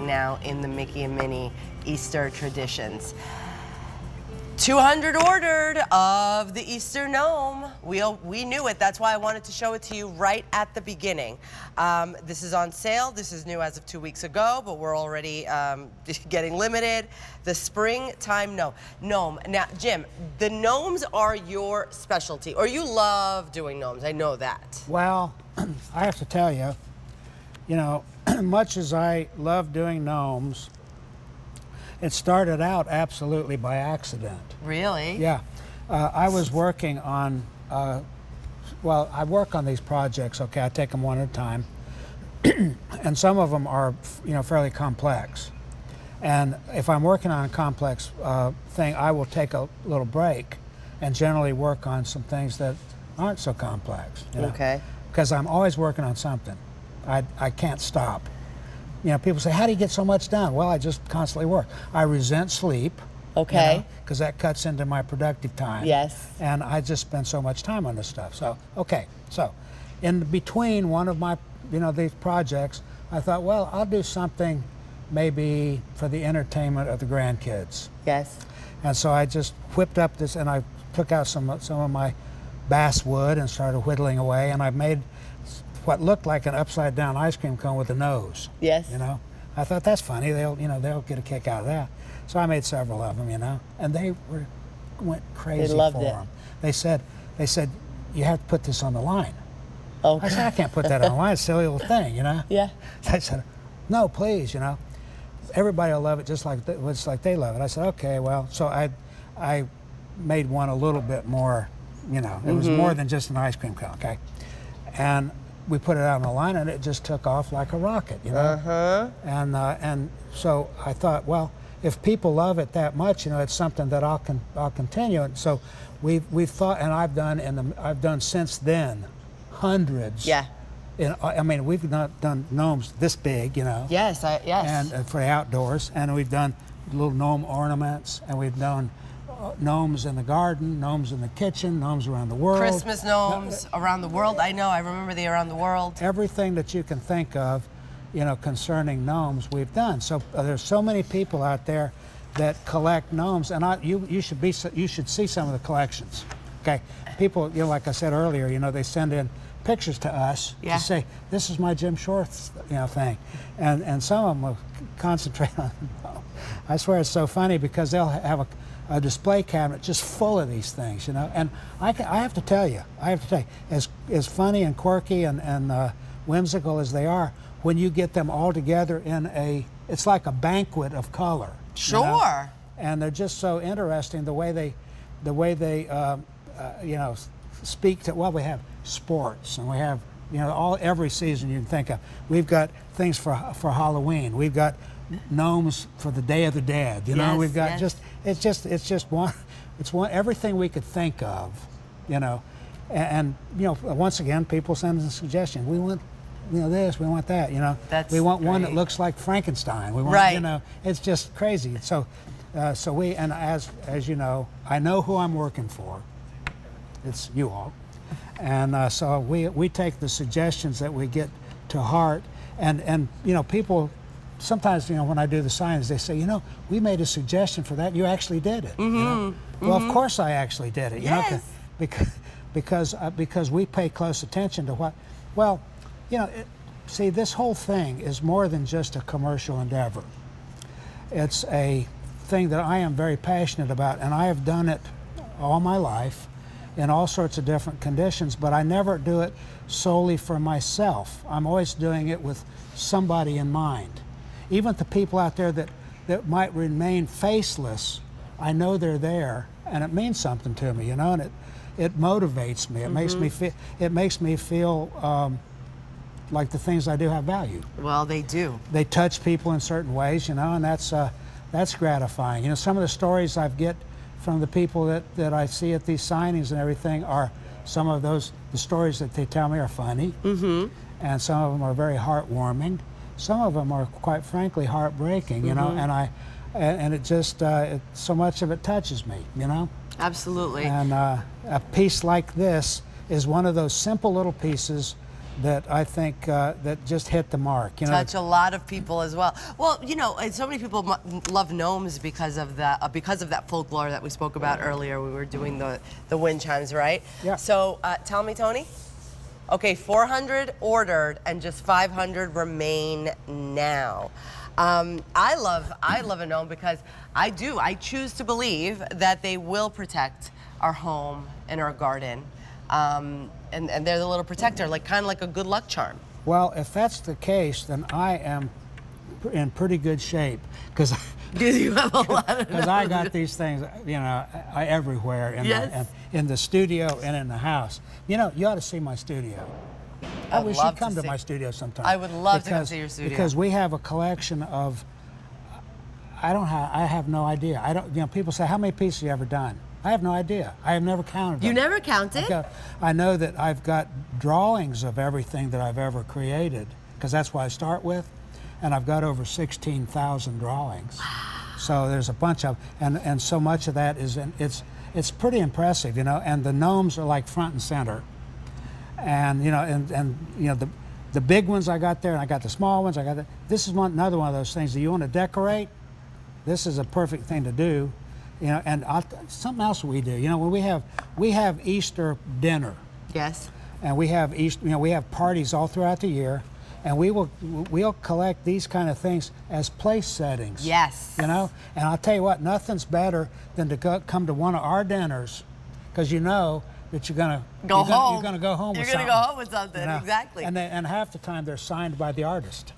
happening now in the Mickey and Minnie Easter traditions. 200 ordered of the Easter gnome. We knew it. That's why I wanted to show it to you right at the beginning. This is on sale. This is new as of 2 weeks ago, but we're already getting limited. The springtime gnome. Now, Jim, the gnomes are your specialty, or you love doing gnomes. I know that. Well, I have to tell you, you know, much as I love doing gnomes, it started out absolutely by accident. Really? Yeah. I was working on, well, I work on these projects, okay, I take them one at a time, and some of them are, you know, fairly complex. And if I'm working on a complex thing, I will take a little break and generally work on some things that aren't so complex. You know? Okay. Because I'm always working on something. I can't stop. You know, people say, how do you get so much done? Well, I just constantly work. I resent sleep. Okay. Because that cuts into my productive time. Yes. And I just spend so much time on this stuff. So, okay. So, in between one of my, you know, these projects, I thought, well, I'll do something maybe for the entertainment of the grandkids. Yes. And so I just whipped up this, and I took out some of my basswood and started whittling away, and I made what looked like an upside down ice cream cone with a nose. Yes. You know, I thought that's funny. They'll get a kick out of that. So I made several of them, you know, and they went crazy. They loved for it. them. They said, you have to put this on the line. Okay. I said, I can't put that on the line. It's a silly little thing, you know. Yeah. I said, no, please, you know. Everybody will love it just like they love it. I said, okay, well, so I made one a little bit more, you know, it was more than just an ice cream cone, okay? And we put it out on the line, and it just took off like a rocket, you know. Uh-huh. And so I thought, well, if people love it that much, you know, it's something that I'll continue. And so we've thought, and I've done since then hundreds. Yeah. I mean, we've not done gnomes this big, you know. Yes. Yes. And for the outdoors, and we've done little gnome ornaments, and we've done gnomes in the garden, gnomes in the kitchen, gnomes around the world. Christmas gnomes around the world. I know. I remember the around the world. Everything that you can think of, you know, concerning gnomes, we've done. So there's so many people out there that collect gnomes, and you should see some of the collections. Okay, people, you know, like I said earlier, you know, they send in pictures to us to say, this is my Jim Shorts, you know, thing, and some of them will concentrate on. I swear it's so funny because they'll have a display cabinet just full of these things, you know. And I have to tell you, as funny and quirky and whimsical as they are, when you get them all together it's like a banquet of color. Sure. You know? And they're just so interesting the way they you know, speak to. Well, we have sports, and we have, you know, every season you can think of. We've got things for Halloween. We've got gnomes for the Day of the Dead. You know, Yes, we've got yes. it's just one everything we could think of, you know, and you know, once again, people send us a suggestion. We want, you know, this, we want that, you know. We want one that looks like Frankenstein. We want, you know, it's just crazy. So, and as you know, I know who I'm working for. It's you all, and so we take the suggestions that we get to heart, and you know, people. Sometimes, you know, when I do the signings, they say, you know, we made a suggestion for that, and you actually did it. You know? Well, of course I actually did it. You know, because we pay close attention to what. Well, you know, see, this whole thing is more than just a commercial endeavor. It's a thing that I am very passionate about, and I have done it all my life in all sorts of different conditions, but I never do it solely for myself. I'm always doing it with somebody in mind. Even the people out there that might remain faceless, I know they're there, and it means something to me, you know, and it motivates me. It makes me feel like the things I do have value. Well, they do. They touch people in certain ways, you know, and that's gratifying. You know, some of the stories I get from the people that I see at these signings and everything are some of the stories that they tell me are funny, and some of them are very heartwarming. Some of them are, quite frankly, heartbreaking, you know, and it just, so much of it touches me, you know. Absolutely. And a piece like this is one of those simple little pieces that I think that just hit the mark. You know, Touch a lot of people as well. Well, you know, and so many people love gnomes because of that folklore that we spoke about earlier. We were doing the wind chimes, right? Yeah. So tell me, Tony. Okay, 400 ordered and just 500 remain now. I love a gnome because I choose to believe that they will protect our home and our garden. And they're the little protector, like kind of like a good luck charm. well, if that's the case, then I am in pretty good shape because You have a lot of I got these things, you know, everywhere in the studio and in the house. You know, you ought to see my studio. I wish you'd come to my studio sometime. I would love to come to your studio. Because we have a collection of, I have no idea. You know, people say, how many pieces have you ever done? I have no idea. I have never counted them. You never counted? I know that I've got drawings of everything that I've ever created, because that's what I start with, and I've got over 16,000 drawings. So there's a bunch of, and so much of that is, it's pretty impressive, you know, and the gnomes are like front and center. And you know, and you know, the big ones I got there, and I got the small ones. This is another one of those things that you want to decorate. This is a perfect thing to do, you know. And something else we do, you know, when we have Easter dinner. Yes. And we have we have parties all throughout the year, and we'll collect these kind of things as place settings. Yes. You know, and I'll tell you what, nothing's better than to come to one of our dinners, because you know that you're gonna go home. You're gonna go home. You're with gonna something, go home with something. You know? Exactly. And half the time they're signed by the artist.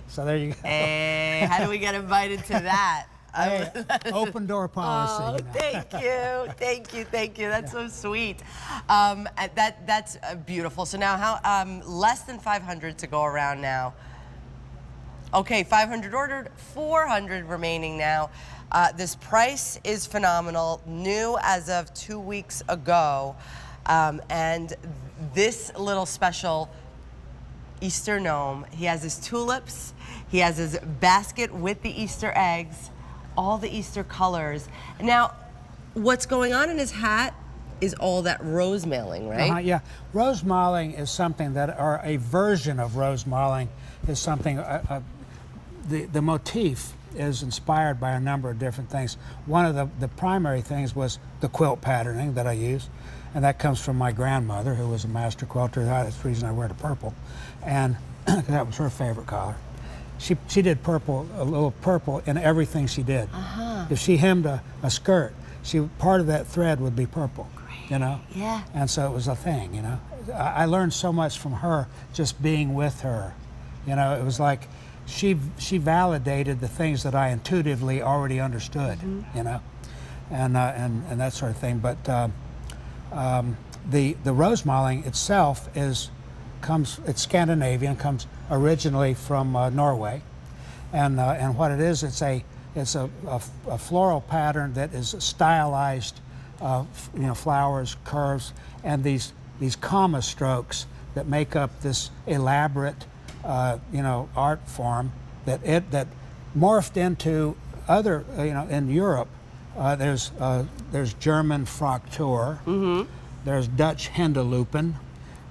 So there you go. Hey, how do we get invited to that? Hey, open door policy. Oh, you know. thank you. That's so sweet. That's beautiful. So now, how less than 500 to go around now. Okay, 500 ordered, 400 remaining now. This price is phenomenal, new as of 2 weeks ago, and this little special Easter gnome, he has his tulips, he has his basket with the Easter eggs, all the Easter colors. Now, what's going on in his hat is all that rose mailing, right? Yeah, rose mailing is something that, or a version of rose mailing is something, the motif is inspired by a number of different things. One of the primary things was the quilt patterning that I use, and that comes from my grandmother, who was a master quilter. That's the reason I wear the purple, and that was her favorite color. She did purple, a little purple in everything she did. If she hemmed a skirt, part of that thread would be purple. Great. You know? Yeah. And so it was a thing, you know. I learned so much from her just being with her. You know, it was like she validated the things that I intuitively already understood, you know, and that sort of thing. But the rose mailing itself it's Scandinavian, comes originally from Norway, and what it is, it's a floral pattern that is stylized, you know, flowers, curves, and these comma strokes that make up this elaborate, you know, art form that morphed into other, you know, in Europe. There's German Fraktur, there's Dutch Hendelopen,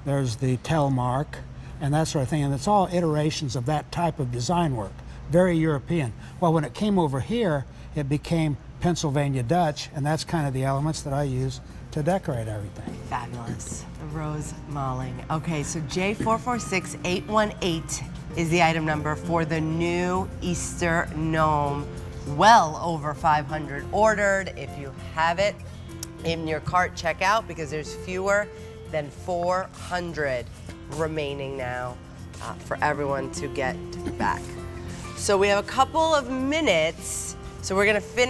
there's the Telmark, and that sort of thing, and it's all iterations of that type of design work, very European. Well, when it came over here, it became Pennsylvania Dutch, and that's kind of the elements that I use to decorate everything. Fabulous. Rose mailing. Okay, so J446818 is the item number for the new Easter gnome. Well over 500 ordered. If you have it in your cart, check out, because there's fewer than 400 remaining now for everyone to get back. So we have a couple of minutes, so we're gonna finish